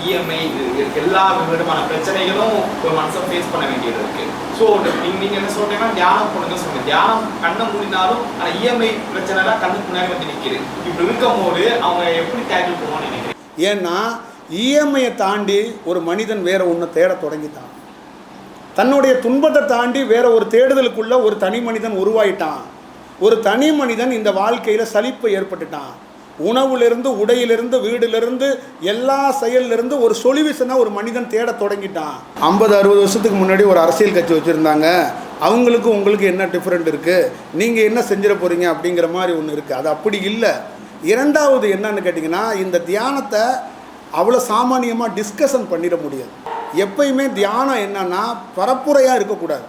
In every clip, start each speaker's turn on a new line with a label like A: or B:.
A: EMI எல்லா விதமான பிரச்சனைகளும் ஒரு மனுஷன் ஃபேஸ் பண்ண வேண்டியது இருக்கு. ஸோ நீங்க என்ன சொல்றீங்கன்னா தியானம் பண்ணுங்க சொல்லுங்க. தியானம் கண்ணை மூடினாலும் ஆனால் இஎம்ஐ பிரச்சனைலாம் கண்ணுக்கு முன்னாடி வந்து நிற்கிது. இப்படி இருக்கும் போது அவங்க எப்படி டேக்கிள் பண்ணுவான்னு நினைக்கிறேன்.
B: ஏன்னா இஎம்ஐயை தாண்டி ஒரு மனிதன் வேற ஒன்று தேட தொடங்கிட்டான். தன்னுடைய துன்பத்தை தாண்டி வேற ஒரு தேடுதலுக்குள்ள ஒரு தனி மனிதன் உருவாயிட்டான். ஒரு தனி மனிதன் இந்த வாழ்க்கையில் சலிப்பை ஏற்பட்டுட்டான். உணவுலேருந்து, உடையிலிருந்து, வீடுலேருந்து, எல்லா செயலிலிருந்து ஒரு சொல்யூஷனாக ஒரு மனிதன் தேட தொடங்கிட்டான். 50-60 வருஷத்துக்கு முன்னாடி ஒரு அரசியல் கட்சி வச்சுருந்தாங்க. அவங்களுக்கும் உங்களுக்கு என்ன டிஃப்ரெண்ட் இருக்குது, நீங்கள் என்ன செஞ்சிட போகிறீங்க அப்படிங்கிற மாதிரி ஒன்று இருக்குது. அது அப்படி இல்லை. இரண்டாவது என்னன்னு கேட்டிங்கன்னா, இந்த தியானத்தை அவ்வளோ சாமானியமாக டிஸ்கஷன் பண்ணிட முடியாது. எப்பயுமே தியானம் என்னன்னா பரப்புரையாக இருக்கக்கூடாது,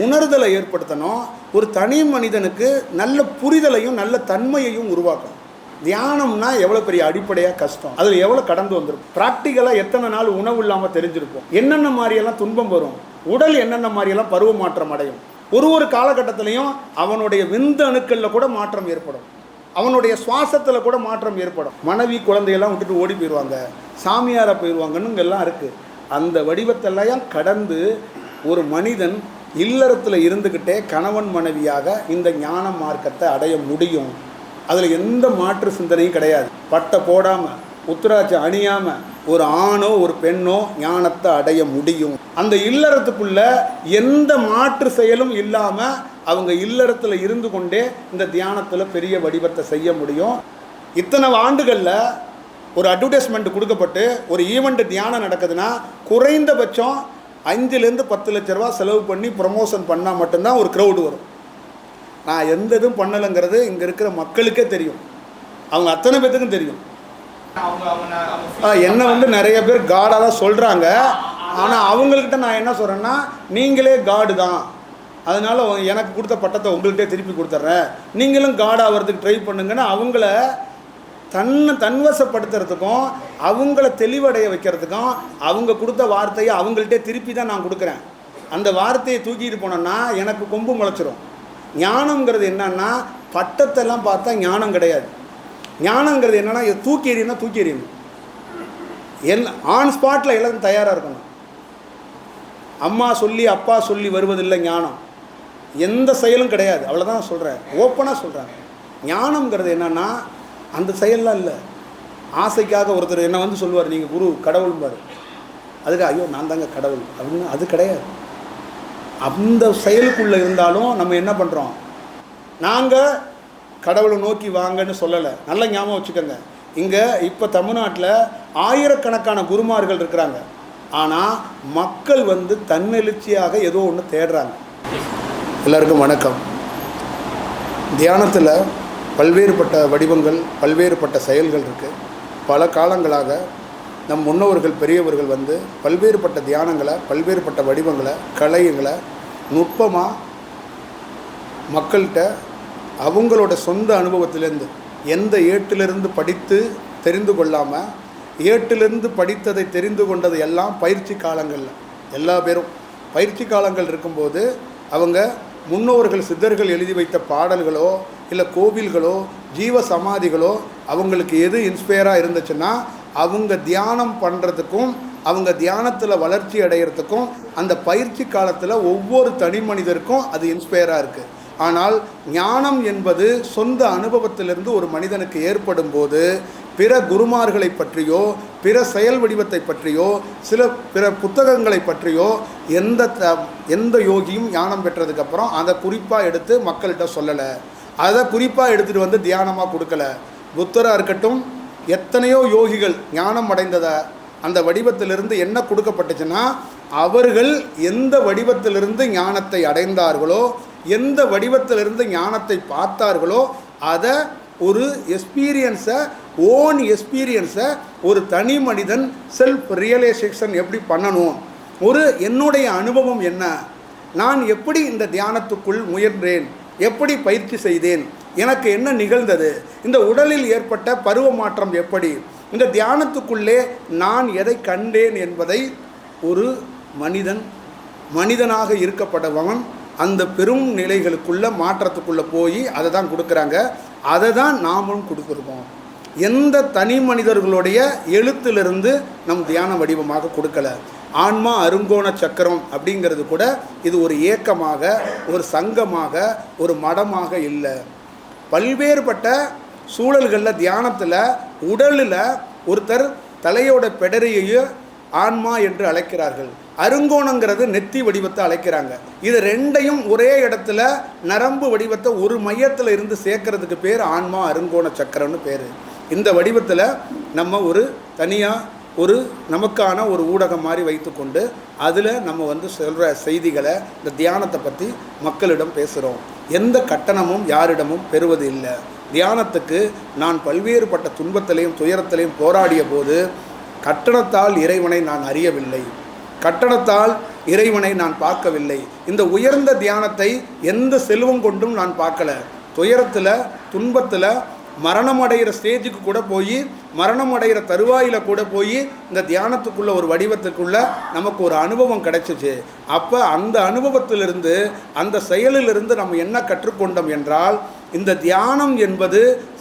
B: உணர்தலை ஏற்படுத்தணும். ஒரு தனி மனிதனுக்கு நல்ல புரிதலையும் நல்ல தன்மையையும் உருவாக்கணும். தியானம்னா எவ்வளோ பெரிய அடிப்படையாக கஷ்டம், அதில் எவ்வளோ கடந்து வந்துடும். ப்ராக்டிக்கலாக எத்தனை நாள் உணவு இல்லாமல் தெரிஞ்சிருப்போம், என்னென்ன மாதிரியெல்லாம் துன்பம் வரும், உடல் என்னென்ன மாதிரியெல்லாம் பருவ மாற்றம் அடையும். ஒரு காலகட்டத்திலையும் அவனுடைய விந்து அணுக்களில் கூட மாற்றம் ஏற்படும், அவனுடைய சுவாசத்தில் கூட மாற்றம் ஏற்படும். மனைவி குழந்தையெல்லாம் விட்டுட்டு ஓடி போயிடுவாங்க, சாமியாராக போயிடுவாங்கன்னு எல்லாம் இருக்குது. அந்த வடிவத்தெல்லாம் கடந்து ஒரு மனிதன் இல்லறத்தில் இருந்துக்கிட்டே கணவன் மனைவியாக இந்த ஞான மார்க்கத்தை அடைய முடியும். அதில் எந்த மாற்று சிந்தனையும் கிடையாது. பட்டை போடாமல், உத்திராட்சம் அணியாமல் ஒரு ஆணோ ஒரு பெண்ணோ ஞானத்தை அடைய முடியும். அந்த இல்லறத்துக்குள்ள எந்த மாற்று செயலும் இல்லாமல் அவங்க இல்லறத்தில் இருந்து கொண்டே இந்த தியானத்தில் பெரிய வடிவத்தை செய்ய முடியும். இத்தனை ஆண்டுகளில் ஒரு அட்வர்டைஸ்மெண்ட் கொடுக்கப்பட்டு ஒரு ஈவெண்ட் தியானம் நடக்குதுன்னா குறைந்தபட்சம் 5-10 லட்ச ரூபா செலவு பண்ணி ப்ரமோஷன் பண்ணால் மட்டும்தான் ஒரு க்ரௌடு வரும். நான் எந்த இதுவும் பண்ணலைங்கிறது இங்கே இருக்கிற மக்களுக்கே தெரியும், அவங்க அத்தனை பேத்துக்கும் தெரியும். என்னை நிறைய பேர் காடாக தான் சொல்கிறாங்க. ஆனால் அவங்கக்கிட்ட நான் என்ன சொல்கிறேன்னா, நீங்களே காடு தான், அதனால் எனக்கு கொடுத்த பட்டத்தை உங்கள்கிட்டே திருப்பி கொடுத்துட்றேன், நீங்களும் காடாக வர்றதுக்கு ட்ரை பண்ணுங்கன்னு அவங்கள தன்வசப்படுத்துறதுக்கும் அவங்கள தெளிவடைய வைக்கிறதுக்கும் அவங்க கொடுத்த வார்த்தையை அவங்கள்ட்டே திருப்பி தான் நான் கொடுக்குறேன். அந்த வார்த்தையை தூக்கிட்டு போனோன்னா எனக்கு கொம்பு முளைச்சிரும். ஞானங்கிறது என்னன்னா பட்டத்தெல்லாம் பார்த்தா ஞானம் கிடையாது. ஞானங்கிறது என்னன்னா தூக்கி எறியணும், தூக்கி எறியணும், ஆன் ஸ்பாட்டில் எல்லாம் தயாராக இருக்கணும். அம்மா சொல்லி அப்பா சொல்லி வருவதில்லை ஞானம், எந்த செயலும் கிடையாது. அவ்வளோதான் சொல்கிறேன், ஓப்பனாக சொல்கிறேன். ஞானம்ங்கிறது என்னன்னா அந்த செயல்லாம் இல்லை. ஆசைக்காக ஒருத்தர் என்ன வந்து சொல்லுவார், நீங்கள் குரு கடவுள்பார், அதுக்கு ஐயோ நான் தாங்க கடவுள் அப்படின்னு, அது கிடையாது. அந்த செயலுக்குள்ளே இருந்தாலும் நம்ம என்ன பண்ணுறோம், நாங்கள் கடவுளை நோக்கி வாங்கன்னு சொல்லலை. நல்ல ஞாபகம் வச்சுக்கோங்க. இங்கே இப்போ தமிழ்நாட்டில் ஆயிரக்கணக்கான குருமார்கள் இருக்கிறாங்க. ஆனால் மக்கள் தன்னெழுச்சியாக ஏதோ ஒன்று தேடுறாங்க. எல்லாருக்கும் வணக்கம். தியானத்தில் பல்வேறுபட்ட வடிவங்கள், பல்வேறுபட்ட செயல்கள் இருக்குது. பல காலங்களாக நம் முன்னோர்கள் பெரியவர்கள் பல்வேறுபட்ட தியானங்களை, பல்வேறுபட்ட வடிவங்களை, கலைகளை நுட்பமாக மக்கள்கிட்ட அவங்களோட சொந்த அனுபவத்திலேருந்து, எந்த ஏட்டிலிருந்து படித்து தெரிந்து கொள்ளாமல் ஏட்டிலிருந்து படித்ததை தெரிந்து கொண்டது எல்லாம் பயிற்சி காலங்களில். எல்லா பேரும் பயிற்சி காலங்கள் இருக்கும்போது அவங்க முன்னோர்கள் சித்தர்கள் எழுதி வைத்த பாடல்களோ இல்லை கோவில்களோ ஜீவ சமாதிகளோ அவங்களுக்கு எது இன்ஸ்பயராக இருந்துச்சுன்னா அவங்க தியானம் பண்ணுறதுக்கும் அவங்க தியானத்தில் வளர்ச்சி அடைகிறதுக்கும் அந்த பயிற்சி காலத்தில் ஒவ்வொரு தனி மனிதருக்கும் அது இன்ஸ்பயராக இருக்குது. ஆனால் ஞானம் என்பது சொந்த அனுபவத்திலிருந்து ஒரு மனிதனுக்கு ஏற்படும் போது பிற குருமார்களை பற்றியோ பிற செயல் வடிவத்தை பற்றியோ பிற புத்தகங்களை பற்றியோ எந்த யோகியும் ஞானம் பெற்றதுக்கப்புறம் அதை குறிப்பாக எடுத்து மக்கள்கிட்ட சொல்லலை, அதை குறிப்பாக எடுத்துகிட்டு தியானமாக கொடுக்கல. புத்தராக இருக்கட்டும், எத்தனையோ யோகிகள் ஞானம் அடைந்ததை அந்த வடிவத்திலிருந்து என்ன கொடுக்கப்பட்டுச்சுன்னா அவர்கள் எந்த வடிவத்திலிருந்து ஞானத்தை அடைந்தார்களோ, எந்த வடிவத்திலிருந்து ஞானத்தை பார்த்தார்களோ அதை ஒரு எக்ஸ்பீரியன்ஸை, ஓன் எக்ஸ்பீரியன்ஸை ஒரு தனி மனிதன் செல்ஃப் ரியலைசேஷன் எப்படி பண்ணணும், என்னுடைய அனுபவம் என்ன, நான் எப்படி இந்த தியானத்துக்குள் முயன்றேன், எப்படி பயிற்சி செய்தேன், எனக்கு என்ன நிகழ்ந்தது, இந்த உடலில் ஏற்பட்ட பருவ மாற்றம் எப்படி, இந்த தியானத்துக்குள்ளே நான் எதை கண்டேன் என்பதை ஒரு மனிதனாக இருக்கப்பட்டவன் அந்த பெரும் நிலைகளுக்குள்ள மாற்றத்துக்குள்ளே போய் அதை தான் கொடுக்குறாங்க. அதை தான் நாமளும் கொடுத்துருக்கோம். எந்த தனி மனிதர்களுடைய எழுத்திலிருந்து நம் தியான வடிவமாக கொடுக்கல. ஆன்மா அருங்கோண சக்கரம் அப்படிங்கிறது கூட இது ஒரு இயக்கமாக, ஒரு சங்கமாக, ஒரு மடமாக இல்லை. பல்வேறுபட்ட சூழல்களில் தியானத்தில் உடலில் ஒருத்தர் தலையோட பெடரியையும் ஆன்மா என்று அழைக்கிறார்கள். அருங்கோணங்கிறது நெத்தி வடிவத்தை அழைக்கிறாங்க. இது ரெண்டையும் ஒரே இடத்துல நரம்பு வடிவத்தை ஒரு மையத்தில் இருந்து சேர்க்கறதுக்கு பேர் ஆன்மா அருங்கோண சக்கரம்னு பேர். இந்த வடிவத்தில் நம்ம ஒரு தனியாக ஒரு நமக்கான ஒரு ஊடகம் மாதிரி வைத்துக்கொண்டு அதில் நம்ம சொல்கிற செய்திகளை, இந்த தியானத்தை பற்றி மக்களிடம் பேசுகிறோம். எந்த கட்டணமும் யாரிடமும் பெறுவது இல்லை. தியானத்துக்கு நான் பல்வேறுபட்ட துன்பத்திலையும் துயரத்திலையும் போராடிய போது கட்டணத்தால் இறைவனை நான் அறியவில்லை, கட்டணத்தால் இறைவனை நான் பார்க்கவில்லை. இந்த உயர்ந்த தியானத்தை எந்த செல்வம் கொண்டும் நான் பார்க்கல. துயரத்தில் துன்பத்தில் மரணமடைகிற ஸ்டேஜுக்கு கூட போய், மரணமடைகிற தருவாயில் கூட போய் இந்த தியானத்துக்குள்ள ஒரு வடிவத்துக்குள்ள நமக்கு ஒரு அனுபவம் கிடைச்சிச்சு. அப்போ அந்த அனுபவத்திலிருந்து, அந்த செயலிலிருந்து நம்ம என்ன கற்றுக்கொண்டோம் என்றால், இந்த தியானம் என்பது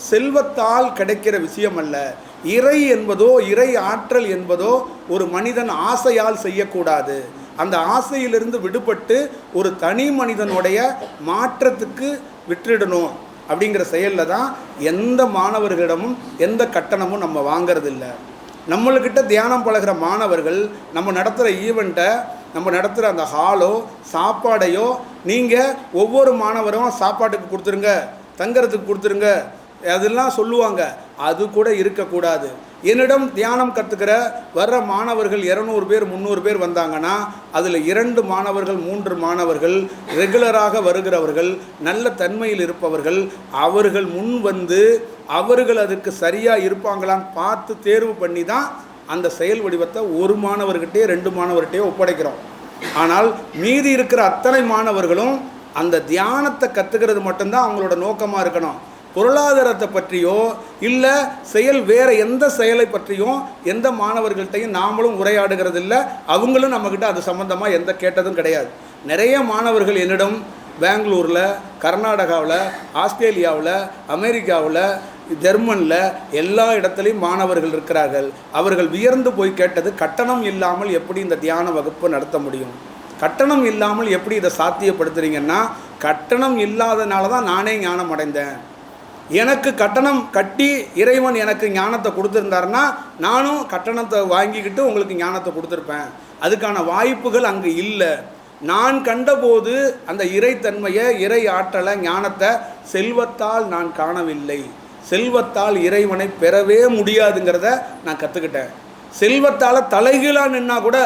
B: செல்வத்தால் கிடைக்கிற விஷயம் அல்ல. இறை என்பதோ, இறை ஆற்றல் என்பதோ ஒரு மனிதன் ஆசையால் செய்யக்கூடாது. அந்த ஆசையிலிருந்து விடுபட்டு ஒரு தனி மனிதனுடைய மாற்றத்துக்கு விட்டுடணும் அப்படிங்கிற செயலில் தான் எந்த மாணவர்களிடமும் எந்த கட்டணமும் நம்ம வாங்கிறதில்ல. நம்மள்கிட்ட தியானம் பழகிற மாணவர்கள் நம்ம நடத்துகிற ஈவெண்ட்டை, நம்ம நடத்துகிற அந்த ஹாலோ சாப்பாடையோ நீங்கள் ஒவ்வொரு மாணவரும் சாப்பாட்டுக்கு கொடுத்துருங்க, தங்கிறதுக்கு கொடுத்துருங்க அதெல்லாம் சொல்லுவாங்க. அது கூட இருக்கக்கூடாது. என்னிடம் தியானம் கற்றுக்கிற வர்ற மாணவர்கள் 200 பேர் 300 பேர் வந்தாங்கன்னா அதில் 2 மாணவர்கள் 3 மாணவர்கள் ரெகுலராக வருகிறவர்கள், நல்ல தன்மையில் இருப்பவர்கள், அவர்கள் முன் வந்து அவர்கள் அதுக்கு சரியாக இருப்பாங்களான்னு பார்த்து தேர்வு பண்ணி தான் அந்த செயல் வடிவத்தை ஒரு மாணவர்கிட்டே 2 மாணவர்கிட்டே ஒப்படைக்கிறோம். ஆனால் மீதி இருக்கிற அத்தனை மாணவர்களும் அந்த தியானத்தை கற்றுக்கிறது மட்டும்தான் அவங்களோட நோக்கமாக இருக்கணும். பொருளாதாரத்தை பற்றியோ இல்லை செயல் வேறு எந்த செயலை பற்றியும் எந்த மாணவர்கள்ட்டையும் நாமளும் உரையாடுகிறது இல்லை. அவங்களும் நம்மக்கிட்ட அது சம்மந்தமாக எந்த கேட்டதும் கிடையாது. நிறைய மாணவர்கள் என்னிடம் பெங்களூரில், கர்நாடகாவில், ஆஸ்திரேலியாவில், அமெரிக்காவில், ஜெர்மனில் எல்லா இடத்துலையும் மாணவர்கள் இருக்கிறார்கள். அவர்கள் வியர்ந்து போய் கேட்டது, கட்டணம் இல்லாமல் எப்படி இந்த தியான வகுப்பு நடத்த முடியும், கட்டணம் இல்லாமல் எப்படி இதை சாத்தியப்படுத்துறீங்கன்னா, கட்டணம் இல்லாதனால தான் நானே ஞானம் அடைந்தேன். எனக்கு கட்டணம் கட்டி இறைவன் எனக்கு ஞானத்தை கொடுத்துருந்தாருன்னா நானும் கட்டணத்தை வாங்கிக்கிட்டு உங்களுக்கு ஞானத்தை கொடுத்துருப்பேன். அதுக்கான வாய்ப்புகள் அங்கே இல்லை. நான் கண்டபோது அந்த இறைத்தன்மையை, இறை ஆற்றலை, ஞானத்தை செல்வத்தால் நான் காணவில்லை. செல்வத்தால் இறைவனை பெறவே முடியாதுங்கிறத நான் கற்றுக்கிட்டேன். செல்வத்தால் தலைகீழாக நின்னா கூட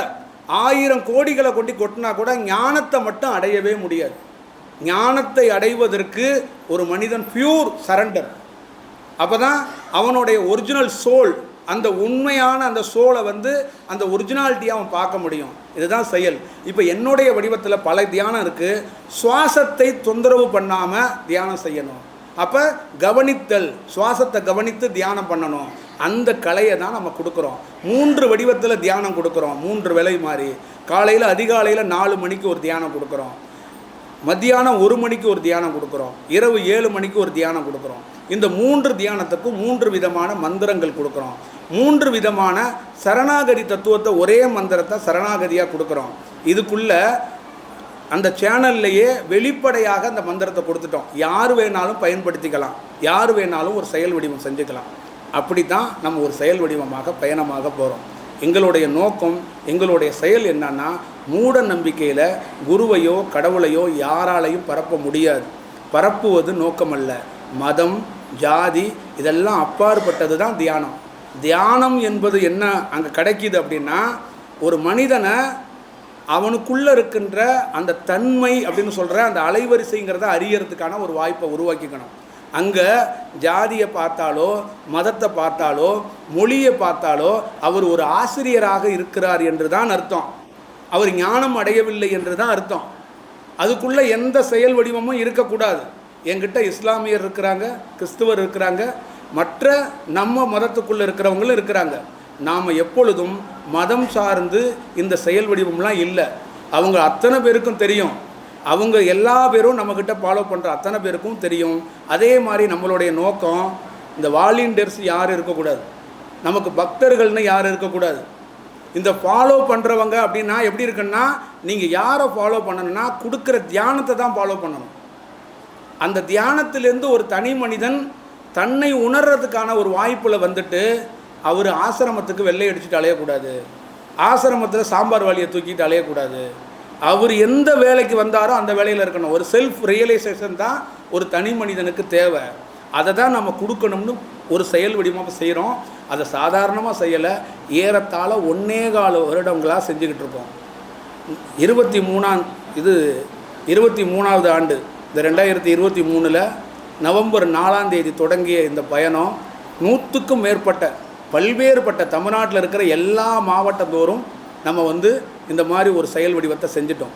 B: 1000 கோடிகளை கொண்டு கொட்டினா கூட ஞானத்தை மட்டும் அடையவே முடியாது. ஞானத்தை அடைவதற்கு ஒரு மனிதன் பியூர் சரண்டர், அப்போ தான் அவனுடைய ஒரிஜினல் சோல், அந்த உண்மையான அந்த சோலை அந்த ஒரிஜினாலிட்டியை அவன் பார்க்க முடியும். இதுதான் செயல். இப்போ என்னுடைய வடிவத்தில் பல தியானம் இருக்குது. சுவாசத்தை தொந்தரவு பண்ணாமல் தியானம் செய்யணும். அப்போ கவனித்தல், சுவாசத்தை கவனித்து தியானம் பண்ணணும். அந்த கலையை தான் நம்ம கொடுக்குறோம். 3 வடிவத்தில் தியானம் கொடுக்குறோம். 3 வேளை மாதிரி. காலையில் அதிகாலையில் 4 மணிக்கு ஒரு தியானம் கொடுக்குறோம், மத்தியானம் 1 மணிக்கு ஒரு தியானம் கொடுக்குறோம், இரவு 7 மணிக்கு ஒரு தியானம் கொடுக்குறோம். இந்த 3 தியானத்துக்கும் 3 விதமான மந்திரங்கள் கொடுக்குறோம். 3 விதமான சரணாகதி தத்துவத்தை, ஒரே மந்திரத்தை சரணாகதியாக கொடுக்குறோம். இதுக்குள்ள அந்த சேனல்லையே வெளிப்படையாக அந்த மந்திரத்தை கொடுத்துட்டோம். யார் வேணாலும் பயன்படுத்திக்கலாம், யார் வேணாலும் ஒரு செயல் வடிவம் செஞ்சுக்கலாம். அப்படி தான் நம்ம ஒரு செயல் வடிவமாக பயணமாக போகிறோம். எங்களுடைய நோக்கம், எங்களுடைய செயல் என்னன்னா, மூட நம்பிக்கையில் குருவையோ கடவுளையோ யாராலையும் பரப்ப முடியாது. பரப்புவது நோக்கமல்ல. மதம், ஜாதி இதெல்லாம் அப்பாற்பட்டது தான் தியானம். தியானம் என்பது என்ன அங்கே கிடைக்கிது அப்படின்னா, ஒரு மனிதனை அவனுக்குள்ளே இருக்கின்ற அந்த தன்மை அப்படின்னு சொல்கிற அந்த அலைவரிசைங்கிறத அறியறதுக்கான ஒரு வாய்ப்பை உருவாக்கிக்கணும். அங்கே ஜாதியை பார்த்தாலோ, மதத்தை பார்த்தாலோ, மொழியை பார்த்தாலோ அவர் ஒரு ஆசிரியராக இருக்கிறார் என்று தான் அர்த்தம். அவர் ஞானம் அடையவில்லை என்று தான் அர்த்தம். அதுக்குள்ளே எந்த செயல் வடிவமும் இருக்கக்கூடாது. என்கிட்ட இஸ்லாமியர் இருக்கிறாங்க, கிறிஸ்துவர் இருக்கிறாங்க, மற்ற நம்ம மதத்துக்குள்ளே இருக்கிறவங்களும் இருக்கிறாங்க. நாம் எப்பொழுதும் மதம் சார்ந்து இந்த செயல் வடிவம்லாம் இல்லை. அவங்க அத்தனை பேருக்கும் தெரியும். அவங்க எல்லா பேரும் நம்மக்கிட்ட ஃபாலோ பண்ணுற அத்தனை பேருக்கும் தெரியும். அதே மாதிரி நம்மளுடைய நோக்கம் இந்த வாலண்டியர்ஸ் யாரும் இருக்கக்கூடாது, நமக்கு பக்தர்கள்னு யாரும் இருக்கக்கூடாது. இந்த ஃபாலோ பண்ணுறவங்க அப்படின்னா எப்படி இருக்குன்னா, நீங்கள் யாரை ஃபாலோ பண்ணணும்னா கொடுக்குற தியானத்தை தான் ஃபாலோ பண்ணணும். அந்த தியானத்திலேருந்து ஒரு தனி மனிதன் தன்னை உணர்றதுக்கான ஒரு வாய்ப்பில் வந்துட்டு அவர் ஆசிரமத்துக்கு வெள்ளை அடிச்சுட்டு அலையக்கூடாது, ஆசிரமத்தில் சாம்பார் வாளியை தூக்கிட்டு அலையக்கூடாது. அவர் எந்த வேலைக்கு வந்தாரோ அந்த வேலையில் இருக்கணும். ஒரு செல்ஃப் ரியலைசேஷன் தான் ஒரு தனி மனிதனுக்கு தேவை. அதை தான் நம்ம கொடுக்கணும்னு ஒரு செயல் வடிவமாக செய்கிறோம். அதை சாதாரணமாக செய்யலை, ஏறத்தாழ 1.25 வருடங்களாக செஞ்சுக்கிட்டு இருக்கோம். 23வது ஆண்டு, இந்த 2023 நவம்பர் 4ஆம் தேதி தொடங்கிய இந்த பயணம் 100க்கும் மேற்பட்ட பல்வேறுபட்ட தமிழ்நாட்டில் இருக்கிற எல்லா மாவட்டத்தோறும் நம்ம இந்த மாதிரி ஒரு செயல் வடிவத்தை செஞ்சிட்டோம்,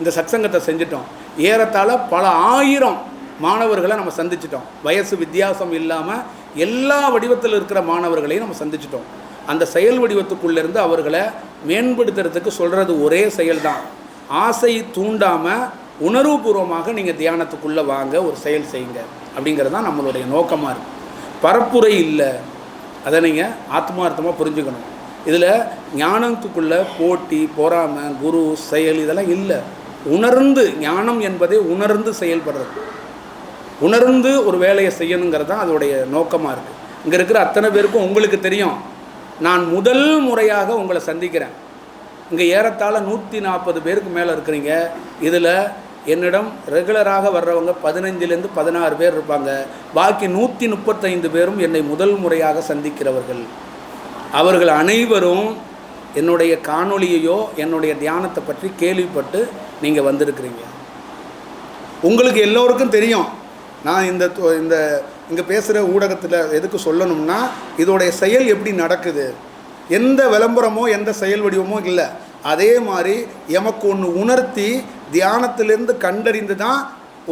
B: இந்த சத்சங்கத்தை செஞ்சிட்டோம். ஏறத்தாழ பல ஆயிரம் மாணவர்களை நம்ம சந்திச்சிட்டோம். வயசு வித்தியாசம் இல்லாமல் எல்லா வடிவத்தில் இருக்கிற மாணவர்களையும் நம்ம சந்திச்சிட்டோம். அந்த செயல் வடிவத்துக்குள்ளேருந்து அவர்களை மேம்படுத்துறதுக்கு சொல்கிறது ஒரே செயல் தான், ஆசை தூண்டாமல் உணர்வுபூர்வமாக நீங்கள் தியானத்துக்குள்ளே வாங்க, ஒரு செயல் செய்யுங்க அப்படிங்கிறது தான் நம்மளுடைய நோக்கமாக இருக்குது. பரப்புரை இல்லை, அதை நீங்கள் ஆத்மார்த்தமாக புரிஞ்சுக்கணும். இதில் ஞானத்துக்குள்ளே போட்டி, பொறாமை, குரு, செயல் இதெல்லாம் இல்லை. உணர்ந்து, ஞானம் என்பதை உணர்ந்து செயல்படுறது, உணர்ந்து ஒரு வேலையை செய்யணுங்கிறது தான் அதோடைய நோக்கமாக இருக்குது. இங்கே இருக்கிற அத்தனை பேருக்கும் உங்களுக்கு தெரியும், நான் முதல் முறையாக உங்களை சந்திக்கிறேன். இங்கே ஏறத்தாழ 140 பேருக்கு மேலே இருக்கிறீங்க. இதில் என்னிடம் ரெகுலராக வர்றவங்க 15லேருந்து 16 பேர் இருப்பாங்க. பாக்கி 135 பேரும் என்னை முதல் முறையாக சந்திக்கிறவர்கள். அவர்கள் அனைவரும் என்னுடைய காணொளியையோ என்னுடைய தியானத்தை பற்றி கேள்விப்பட்டு நீங்கள் வந்திருக்கிறீங்க. உங்களுக்கு எல்லோருக்கும் தெரியும், நான் இந்த இங்கே பேசுகிற ஊடகத்தில் எதுக்கு சொல்லணும்னா, இதோடைய செயல் எப்படி நடக்குது, எந்த விளம்பரமோ எந்த செயல் வடிவமோ இல்லை. அதே மாதிரி எமக்கு ஒன்று உணர்த்தி தியானத்திலேருந்து கண்டறிந்து தான்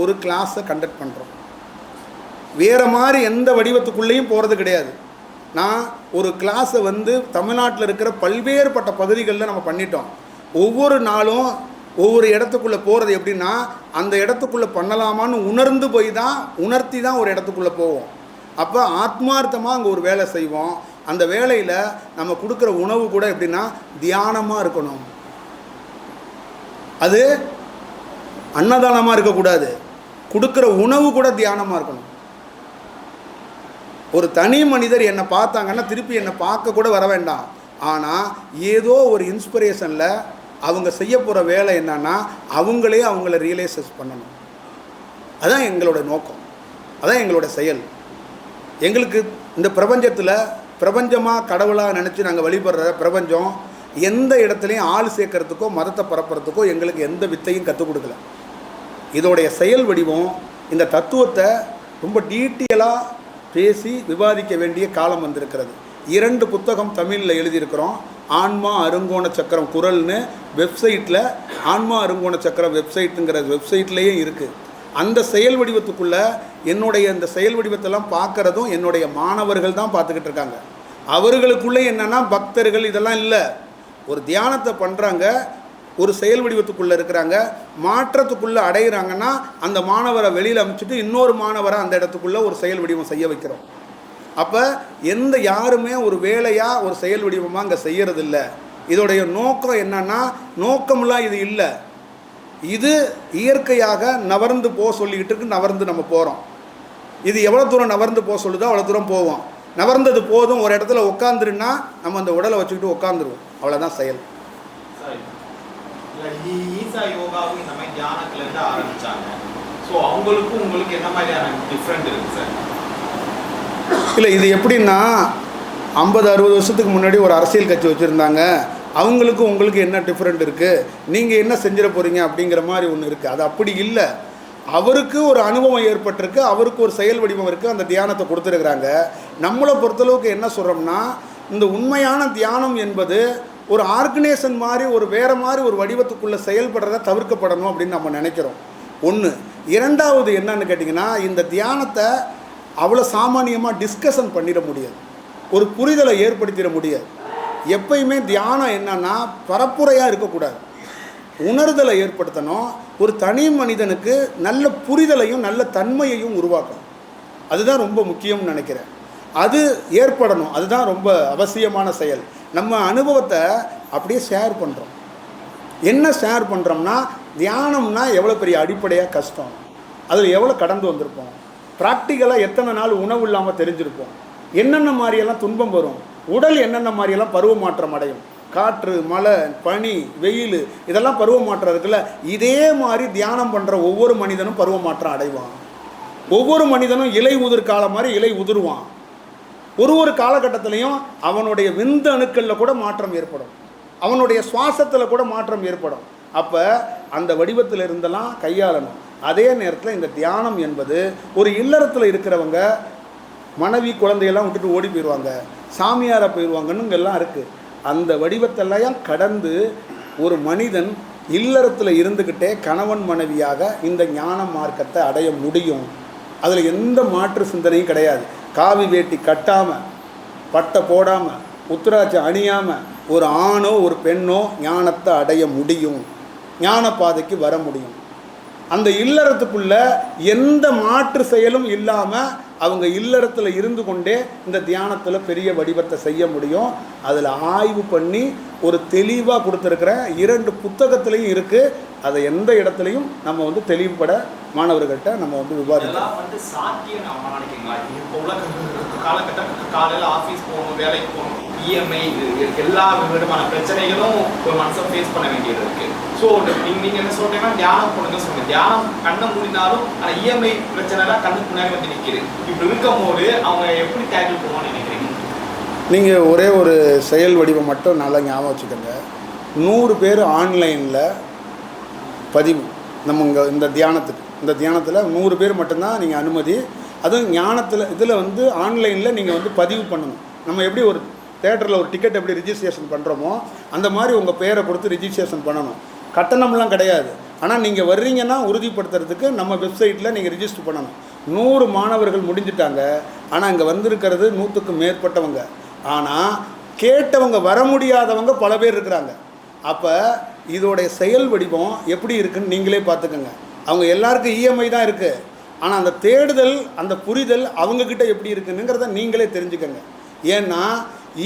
B: ஒரு கிளாஸை கண்டக்ட் பண்ணுறோம். வேறு மாதிரி எந்த வடிவத்துக்குள்ளேயும் போகிறது கிடையாது. நான் ஒரு கிளாஸை தமிழ்நாட்டில் இருக்கிற பல்வேறுபட்ட பகுதிகளில் நம்ம பண்ணிட்டோம். ஒவ்வொரு நாளும் ஒவ்வொரு இடத்துக்குள்ளே போகிறது எப்படின்னா, அந்த இடத்துக்குள்ளே பண்ணலாமான்னு உணர்ந்து போய் தான், உணர்த்தி தான் ஒரு இடத்துக்குள்ளே போவோம். அப்போ ஆத்மார்த்தமாக அங்கே ஒரு வேலை செய்வோம். அந்த வேலையில் நம்ம கொடுக்குற உணவு கூட எப்படின்னா தியானமாக இருக்கணும். அது அன்னதானமாக இருக்கக்கூடாது, கொடுக்குற உணவு கூட தியானமாக இருக்கணும். ஒரு தனி மனிதர் என்னை பார்த்தாங்கன்னா திருப்பி என்னை பார்க்க கூட வர வேண்டாம். ஆனால் ஏதோ ஒரு இன்ஸ்பிரேஷனில் அவங்க செய்ய போகிற வேலை என்னன்னா, அவங்களே அவங்கள ரியலைசஸ் பண்ணணும். அதுதான் எங்களோட நோக்கம், அதான் எங்களோட செயல். எங்களுக்கு இந்த பிரபஞ்சத்தில் பிரபஞ்சமாக கடவுளாக நினச்சி நாங்கள் வழிபடுற பிரபஞ்சம் எந்த இடத்துலையும் ஆள் சேர்க்கறதுக்கோ மதத்தை பரப்புறதுக்கோ எங்களுக்கு எந்த வித்தையும் கற்றுக் கொடுக்கல. இதோடைய செயல் வடிவம் இந்த தத்துவத்தை ரொம்ப டீட்டெயிலாக பேசி விவாதிக்க வேண்டிய காலம் வந்திருக்கிறது. 2 புத்தகம் தமிழில் எழுதியிருக்கிறோம். ஆன்மா அருங்கோண சக்கரம் குரல்னு வெப்சைட்டில், ஆன்மா அருங்கோண சக்கரம் வெப்சைட்டுங்கிற வெப்சைட்லேயே இருக்குது. அந்த செயல் வடிவத்துக்குள்ளே என்னுடைய இந்த செயல் வடிவத்தெல்லாம் பார்க்குறதும் என்னுடைய மாணவர்கள் தான் பார்த்துக்கிட்டு இருக்காங்க. அவர்களுக்குள்ளே என்னென்னா பக்தர்கள் இதெல்லாம் இல்லை, ஒரு தியானத்தை பண்ணுறாங்க, ஒரு செயல் வடிவத்துக்குள்ளே இருக்கிறாங்க, மாற்றத்துக்குள்ளே அடைகிறாங்கன்னா அந்த மாணவரை வெளியில் அனுப்பிச்சிட்டு இன்னொரு மாணவரை அந்த இடத்துக்குள்ளே ஒரு செயல் வடிவம் செய்ய வைக்கிறோம். அப்போ யாருமே ஒரு வேலையாக ஒரு செயல் வடிவமாக அங்கே செய்கிறதில்ல. இதோடைய நோக்கம் என்னன்னா, நோக்கம்லாம் இது இல்லை, இது இயற்கையாக நவர்ந்து போக சொல்லிக்கிட்டு இருக்கு. நவர்ந்து நம்ம போகிறோம். இது எவ்வளோ தூரம் நவர்ந்து போக சொல்லுதோ அவ்வளோ தூரம் போவோம். நவர்ந்தது போதும், ஒரு இடத்துல உட்காந்துருன்னா நம்ம அந்த உடலை வச்சுக்கிட்டு உட்காந்துருவோம். அவ்வளோதான் செயல்.
A: ஈசா யோகாவும் இந்த மாதிரி தியானத்துலேருந்து ஆரம்பித்தாங்க. ஸோ அவங்களுக்கும் உங்களுக்கு என்ன மாதிரியான டிஃப்ரெண்ட் இருக்குது சார்?
B: இல்லை, இது எப்படின்னா 50-60 வருஷத்துக்கு முன்னாடி ஒரு அரசியல் கட்சி வச்சுருந்தாங்க, அவங்களுக்கும் உங்களுக்கு என்ன டிஃப்ரெண்ட் இருக்குது, நீங்கள் என்ன செஞ்சிட போகிறீங்க அப்படிங்கிற மாதிரி ஒன்று இருக்குது. அது அப்படி இல்லை. அவருக்கு ஒரு அனுபவம் ஏற்பட்டிருக்கு, அவருக்கு ஒரு செயல் வடிவம் இருக்குது, அந்த தியானத்தை கொடுத்துருக்குறாங்க. நம்மளை பொறுத்தளவுக்கு என்ன சொல்கிறோம்னா, இந்த உண்மையான தியானம் என்பது ஒரு ஆர்கனைசேஷன் மாதிரி ஒரு வேறு மாதிரி ஒரு வடிவத்துக்குள்ளே செயல்படுறத தவிர்க்கப்படணும் அப்படின்னு நம்ம நினைக்கிறோம். ஒன்று. இரண்டாவது என்னன்னு கேட்டிங்கன்னா, இந்த தியானத்தை அவ்வளோ சாமானியமாக டிஸ்கஷன் பண்ணிட முடியாது, ஒரு புரிதலை ஏற்படுத்திட முடியாது. எப்பயுமே தியானம் என்னன்னா பரப்புரையாக இருக்கக்கூடாது, உணர்தலை ஏற்படுத்தணும். ஒரு தனி மனிதனுக்கு நல்ல புரிதலையும் நல்ல தன்மையையும் உருவாக்கணும். அதுதான் ரொம்ப முக்கியம்னு நினைக்கிறேன். அது ஏற்படணும். அதுதான் ரொம்ப அவசியமான செயல். நம்ம அனுபவத்தை அப்படியே ஷேர் பண்ணுறோம். என்ன ஷேர் பண்ணுறோம்னா, தியானம்னா எவ்வளோ பெரிய அடிப்படையாக கஷ்டம், அதில் எவ்வளோ கடந்து வந்திருப்போம், ப்ராக்டிக்கலாக எத்தனை நாள் உணவு இல்லாமல் தெரிஞ்சிருப்போம், என்னென்ன மாதிரியெல்லாம் துன்பம் வரும், உடல் என்னென்ன மாதிரியெல்லாம் பருவ மாற்றம் அடையும், காற்று, மழை, பனி, வெயில், இதெல்லாம் பருவ மாற்றம் இருக்குல்ல. இதே மாதிரி தியானம் பண்ணுற ஒவ்வொரு மனிதனும் பருவ மாற்றம் அடைவான். ஒவ்வொரு மனிதனும் இலை உதிர் காலம் மாதிரி இலை உதிர்வான். ஒரு காலகட்டத்திலையும் அவனுடைய விந்து அணுக்களில் கூட மாற்றம் ஏற்படும், அவனுடைய சுவாசத்தில் கூட மாற்றம் ஏற்படும். அப்போ அந்த வடிவத்தில் இருந்தெல்லாம் கையாளணும். அதே நேரத்தில் இந்த தியானம் என்பது ஒரு இல்லறத்தில் இருக்கிறவங்க மனைவி குழந்தையெல்லாம் விட்டுட்டு ஓடி போயிடுவாங்க, சாமியாரை போயிடுவாங்கன்னு இங்கெல்லாம் இருக்குது. அந்த வடிவத்தெல்லாம் கடந்து ஒரு மனிதன் இல்லறத்தில் இருந்துக்கிட்டே கணவன் மனைவியாக இந்த ஞான மார்க்கத்தை அடைய முடியும். அதில் எந்த மாற்று சிந்தனையும் கிடையாது. காவி வேட்டி கட்டாமல், பட்டை போடாமல், உத்திராட்சம் அணியாமல் ஒரு ஆணோ ஒரு பெண்ணோ ஞானத்தை அடைய முடியும், ஞான பாதைக்கு வர முடியும். அந்த இல்லறத்துக்குள்ள எந்த மாற்று செயலும் இல்லாமல் அவங்க இல்லறத்தில் இருந்து கொண்டே இந்த தியானத்தில் பெரிய வடிவத்தை செய்ய முடியும். அதில் ஆய்வு பண்ணி ஒரு தெளிவாக கொடுத்துருக்கிற 2 புத்தகத்துலேயும் இருக்குது. அதை எந்த இடத்துலையும் நம்ம தெளிவுபட மாணவர்கள்ட்ட நம்ம விவாதிக்கலாம்.
A: காலையில் ஆஃபீஸ் போகணும், வேலைக்கு போகணும், இஎம்ஐ, எல்லா விதமான பிரச்சனைகளும் ஒரு மனுஷன் ஃபேஸ் பண்ண வேண்டியது இருக்கு. ஸோ நீங்கள் என்ன சொல்றீங்கன்னா தியானம் பண்ணுங்க சொல்லுங்க. தியானம் கண்ணை மூடினாலும் ஆனால் இஎம்ஐ பிரச்சனைலாம் கண்ணுக்கு முன்னாடி நிற்கிது. இப்படி இருக்கும் போது அவங்க எப்படி டேக்கிள் பண்ணுவான்னு நினைக்கிறீங்க?
B: நீங்கள் ஒரே ஒரு செயல் வடிவம் மட்டும் நல்லா ஞாபகம் வச்சுக்கோங்க. 100 பேர் ஆன்லைனில் பதிவு. நம்ம இந்த தியானத்தில் 100 பேர் மட்டும்தான் நீங்கள் அனுமதி. அதுவும் ஞானத்தில் இதில் ஆன்லைனில் நீங்கள் பதிவு பண்ணணும். நம்ம எப்படி ஒரு தேட்டரில் ஒரு டிக்கெட் எப்படி ரிஜிஸ்ட்ரேஷன் பண்ணுறோமோ அந்த மாதிரி உங்கள் பேரை கொடுத்து ரிஜிஸ்ட்ரேஷன் பண்ணணும். கட்டணம்லாம் கிடையாது. ஆனால் நீங்கள் வர்றீங்கன்னா உறுதிப்படுத்துறதுக்கு நம்ம வெப்சைட்டில் நீங்கள் ரிஜிஸ்டர் பண்ணணும். 100 மாணவர்கள் முடிஞ்சிட்டாங்க. ஆனால் இங்கே வந்திருக்கிறது 100க்கு மேற்பட்டவங்க. ஆனால் கேட்டவங்க வர முடியாதவங்க பல பேர் இருக்கிறாங்க. அப்போ இதோடைய செயல் வடிவம் எப்படி இருக்குன்னு நீங்களே பார்த்துக்கோங்க. அவங்க எல்லாருக்கும் இஎம்ஐ தான் இருக்குது. ஆனால் அந்த தேடுதல், அந்த புரிதல் அவங்கக்கிட்ட எப்படி இருக்குங்கிறத நீங்களே தெரிஞ்சுக்கங்க. ஏன்னா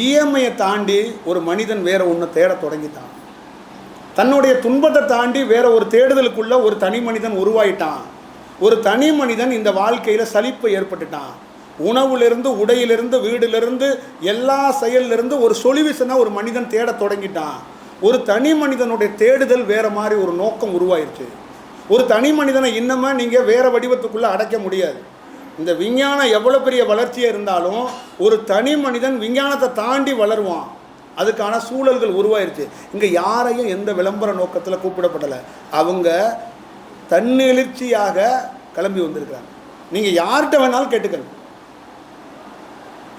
B: இஎம்ஐயை தாண்டி ஒரு மனிதன் வேற ஒன்று தேட தொடங்கிட்டான். தன்னுடைய துன்பத்தை தாண்டி வேற ஒரு தேடுதலுக்குள்ள ஒரு தனி மனிதன் உருவாயிட்டான். ஒரு தனி மனிதன் இந்த வாழ்க்கையில் சலிப்பை ஏற்பட்டுட்டான். உணவுலேருந்து, உடையிலிருந்து, வீடிலிருந்து, எல்லா செயலிலிருந்து ஒரு சொல்யூஷனாக ஒரு மனிதன் தேட தொடங்கிட்டான். ஒரு தனி மனிதனுடைய தேடுதல் வேற மாதிரி ஒரு நோக்கம் உருவாயிருச்சு. ஒரு தனி மனிதனை இன்னமே நீங்கள் வேறு வடிவத்துக்குள்ளே அடைக்க முடியாது. இந்த விஞ்ஞானம் எவ்வளோ பெரிய வளர்ச்சியாக இருந்தாலும் ஒரு தனி மனிதன் விஞ்ஞானத்தை தாண்டி வளருவான். அதுக்கான சூழல்கள் உருவாயிருச்சு. இங்கே யாரையும் எந்த விளம்பர நோக்கத்தில் கூப்பிடப்படலை. அவங்க தன்னெழுச்சியாக கிளம்பி வந்திருக்கிறாங்க. நீங்கள் யார்கிட்ட வேணாலும் கேட்டுக்கணும்.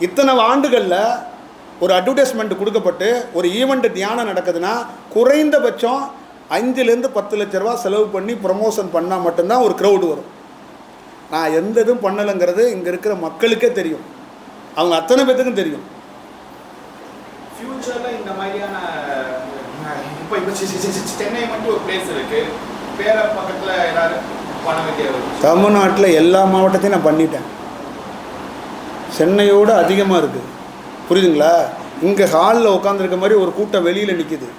B: இத்தனை ஆண்டுகளில் ஒரு அட்வர்டைஸ்மெண்ட் கொடுக்கப்பட்டு ஒரு ஈவெண்ட் தியானம் நடக்குதுன்னா குறைந்தபட்சம் 5லேருந்து 10 லட்ச ரூபா செலவு பண்ணி ப்ரமோஷன் பண்ணால் மட்டும்தான் ஒரு க்ரௌடு வரும். நான் எந்த இதுவும் பண்ணலைங்கிறது இங்கே இருக்கிற மக்களுக்கே தெரியும். அவங்க அத்தனை பேத்துக்கும் தெரியும்.
A: ஃபியூச்சரில் இந்த மாதிரியான இப்போ சென்னை மட்டும் ஒரு பிளேஸ் இருக்குது, வேற பக்கத்தில் ஏதாவது பண்ண வேண்டிய?
B: தமிழ்நாட்டில் எல்லா மாவட்டத்தையும் நான் பண்ணிட்டேன். சென்னையோடு அதிகமாக இருக்குது. புரியுதுங்களா? இங்கே ஹாலில் உட்காந்துருக்க மாதிரி ஒரு கூட்டம் வெளியில் நிற்கிது.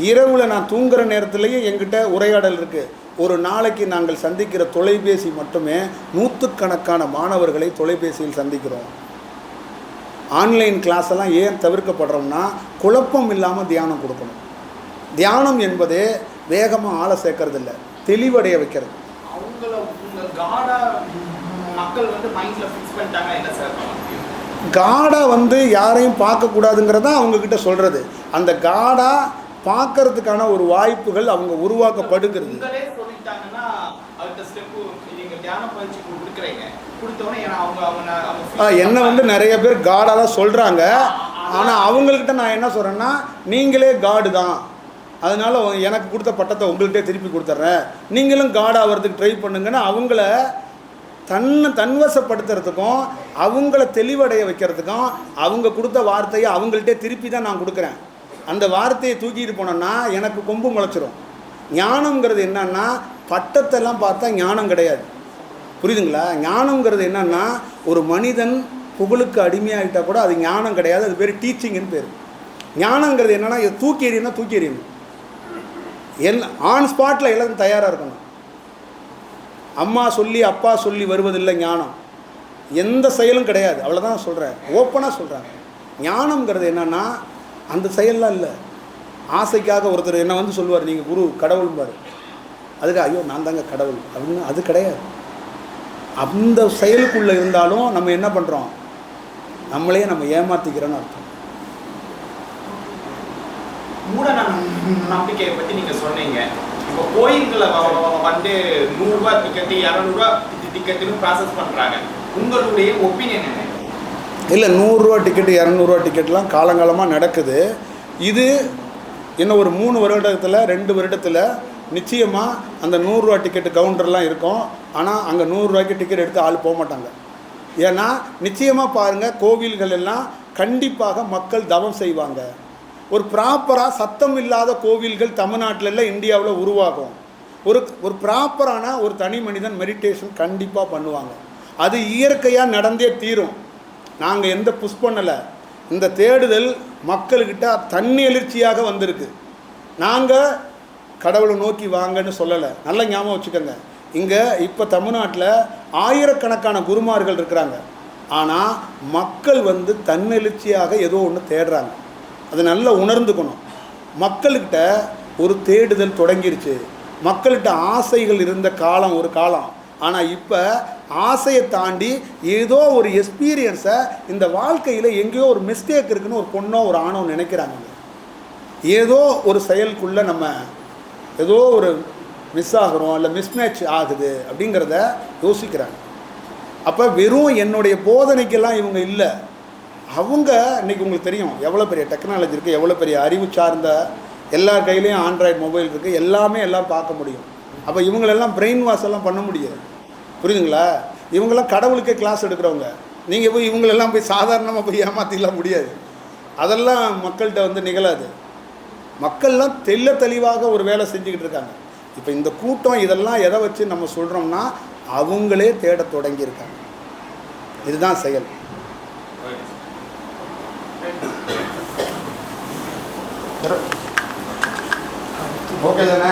B: இரவில் நான் தூங்குகிற நேரத்துலேயும் எங்கிட்ட உரையாடல் இருக்குது. ஒரு நாளைக்கு நாங்கள் சந்திக்கிற தொலைபேசி மட்டுமே 100கணக்கான மாணவர்களை தொலைபேசியில் சந்திக்கிறோம். ஆன்லைன் கிளாஸ் எல்லாம் ஏன் தவிர்க்கப்படுறோம்னா குழப்பம் இல்லாமல் தியானம் கொடுக்கணும். தியானம் என்பதே வேகமாக ஆளை சேர்க்கறது இல்லை, தெளிவடைய வைக்கிறது.
A: அவங்கள மக்கள் மைண்டில் ஃபிக்ஸ் பண்ணிட்டாங்க. என்ன சார்
B: காடா யாரையும் பார்க்கக்கூடாதுங்கிறத அவங்கக்கிட்ட சொல்கிறது. அந்த காடா பார்க்கறதுக்கான ஒரு வாய்ப்புகள் அவங்க உருவாக்கப்படுகிறது. என்ன நிறைய பேர் காடாக தான் சொல்கிறாங்க. ஆனால் அவங்கக்கிட்ட நான் என்ன சொல்கிறேன்னா, நீங்களே காடு தான், அதனால் எனக்கு கொடுத்த பட்டத்தை உங்கள்கிட்டே திருப்பி கொடுத்துட்றேன், நீங்களும் காடாக ஆகிறதுக்கு ட்ரை பண்ணுங்கன்னா அவங்கள தன்வசப்படுத்துறதுக்கும் அவங்கள தெளிவடைய வைக்கிறதுக்கும் அவங்க கொடுத்த வார்த்தையை அவங்கள்ட்டே திருப்பி தான் நான் கொடுக்குறேன். அந்த வார்த்தையை தூக்கிட்டு போனோன்னா எனக்கு கொம்பு முளைச்சிரும். ஞானம்ங்கிறது என்னன்னா பட்டத்தெல்லாம் பார்த்தா ஞானம் கிடையாது. புரியுதுங்களா? ஞானம்ங்கிறது என்னன்னா ஒரு மனிதன் புகழுக்கு அடிமையாகிட்டால் கூட அது ஞானம் கிடையாது, அது பேர் டீச்சிங்னு பேர். ஞானங்கிறது என்னென்னா, இது தூக்கி எறியணும், தூக்கி எறியணும். ஆன் ஸ்பாட்டில் எல்லாம் தயாராக இருக்கணும். அம்மா சொல்லி அப்பா சொல்லி வருவதில்லை ஞானம், எந்த செயலும் கிடையாது. அவ்வளோதான் சொல்கிறேன், ஓப்பனாக சொல்கிறாங்க. ஞானம்ங்கிறது என்னென்னா அந்த செயல்லாம் இல்லை. ஆசைக்காக ஒருத்தர் என்ன வந்து சொல்லுவார், நீங்கள் குரு கடவுள்பார், அதுக்கு ஐயோ நான் தாங்க கடவுள் அப்படின்னு, அது கிடையாது. அந்த செயலுக்குள்ளே இருந்தாலும் நம்ம என்ன பண்ணுறோம், நம்மளே நம்ம ஏமாற்றிக்கிறோன்னு அர்த்தம்.
A: மூட நம்பிக்கையை பற்றி நீங்கள் சொன்னீங்க. இப்போ கோயில்களை வந்து 100 ரூபா டிக்கெட்டு 200 ரூபா டிக்கெட்டுன்னு ப்ராசஸ் பண்ணுறாங்க. உங்களுடைய ஒப்பீனியன் என்ன?
B: இல்லை, 100 ரூபா டிக்கெட்டு 200 ரூபா டிக்கெட்லாம் காலங்காலமாக நடக்குது. இது இன்னும் ஒரு 3 வருடத்தில் 2 வருடத்தில் நிச்சயமாக அந்த 100 ரூபா டிக்கெட்டு கவுண்டர்லாம் இருக்கும். ஆனால் அங்கே 100 ரூபாய்க்கு டிக்கெட் எடுத்து ஆள் போக மாட்டாங்க. ஏன்னா நிச்சயமாக பாருங்கள், கோவில்கள் எல்லாம் கண்டிப்பாக மக்கள் தவம் செய்வாங்க. ஒரு ப்ராப்பராக சத்தம் இல்லாத கோவில்கள் தமிழ்நாட்டில் இல்லை, இந்தியாவில் உருவாகும். ஒரு ப்ராப்பரான ஒரு தனி மனிதன் மெடிடேஷன் கண்டிப்பாக பண்ணுவாங்க. அது இயற்கையாக நடந்தே தீரும். நாங்கள் எந்த புஷ் பண்ணலை. இந்த தேடுதல் மக்கள்கிட்ட தண்ணி எழுச்சியாக வந்திருக்கு. நாங்கள் கடவுளை நோக்கி வாங்கன்னு சொல்லலை. நல்ல ஞாபகம் வச்சுக்கோங்க. இங்கே இப்போ தமிழ்நாட்டில் ஆயிரக்கணக்கான குருமார்கள் இருக்கிறாங்க. ஆனால் மக்கள் வந்து தன்னெழுச்சியாக ஏதோ ஒன்று தேடுறாங்க. அதை நல்லா உணர்ந்துக்கணும். மக்கள்கிட்ட ஒரு தேடுதல் தொடங்கிருச்சு. மக்கள்கிட்ட ஆசைகள் இருந்த காலம் ஒரு காலம். ஆனால் இப்போ ஆசையை தாண்டி ஏதோ ஒரு எக்ஸ்பீரியன்ஸை, இந்த வாழ்க்கையில் எங்கேயோ ஒரு மிஸ்டேக் இருக்குன்னு ஒரு பொண்ணோ ஒரு ஆணோ நினைக்கிறாங்க. ஏதோ ஒரு செயலுக்குள்ளே நம்ம ஏதோ ஒரு மிஸ் ஆகிறோம், இல்லை மிஸ்மேட்ச் ஆகுது அப்படிங்கிறத யோசிக்கிறாங்க. அப்போ வெறும் என்னுடைய போதனைக்கெல்லாம் இவங்க இல்லை. அவங்க இன்றைக்கி உங்களுக்கு தெரியும் எவ்வளோ பெரிய டெக்னாலஜி இருக்குது, எவ்வளோ பெரிய அறிவு சார்ந்த, எல்லார் கையிலையும் ஆண்ட்ராய்டு மொபைல் இருக்குது, எல்லாமே எல்லாம் பார்க்க முடியும். அப்போ இவங்களெல்லாம் பிரெயின் வாஷ் எல்லாம் பண்ண முடியாது. புரியுதுங்களா? இவங்கெல்லாம் கடவுளுக்கே கிளாஸ் எடுக்கிறவங்க. நீங்கள் போய் இவங்களெல்லாம் போய் சாதாரணமாக போய் ஏமாற்றிக்கலாம் முடியாது. அதெல்லாம் மக்கள்கிட்ட வந்து நிகழாது. மக்கள்லாம் தெளிவாக ஒரு வேலை செஞ்சுக்கிட்டு இருக்காங்க. இப்போ இந்த கூட்டம் இதெல்லாம் எதை வச்சு நம்ம சொல்கிறோம்னா, அவங்களே தேட தொடங்கியிருக்காங்க. இதுதான் செயல். ஓகே தானே?